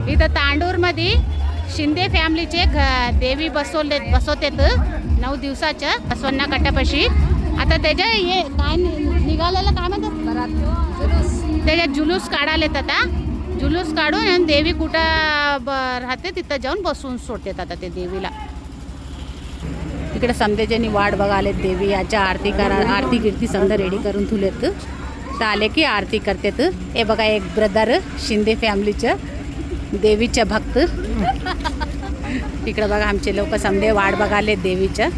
इथं तांडूरमध्ये शिंदे फॅमिलीचे देवी बसवतेत 9 दिवसाच्या बसवण्णा कट्ट्यापाशी. आता त्याच्या हे काय निघालेलं काय म्हणतात, त्याच्या जुलूस काढालेत. आता जुलूस काढून आणि देवी कुठं राहते तिथं जाऊन बसून सोडतात आता ते देवीला. तिकडे समदेच्यानी वाट बघालेत देवी याच्या आरती कीर्ती समजा रेडी करून ठेवलेत. तर आले की आरती करतात. हे बघा एक ब्रदर शिंदे फॅमिलीचं देवीच्या भक्त. तिकडे बघा आमचे लोक समदे वाट बघाले देवीच्या.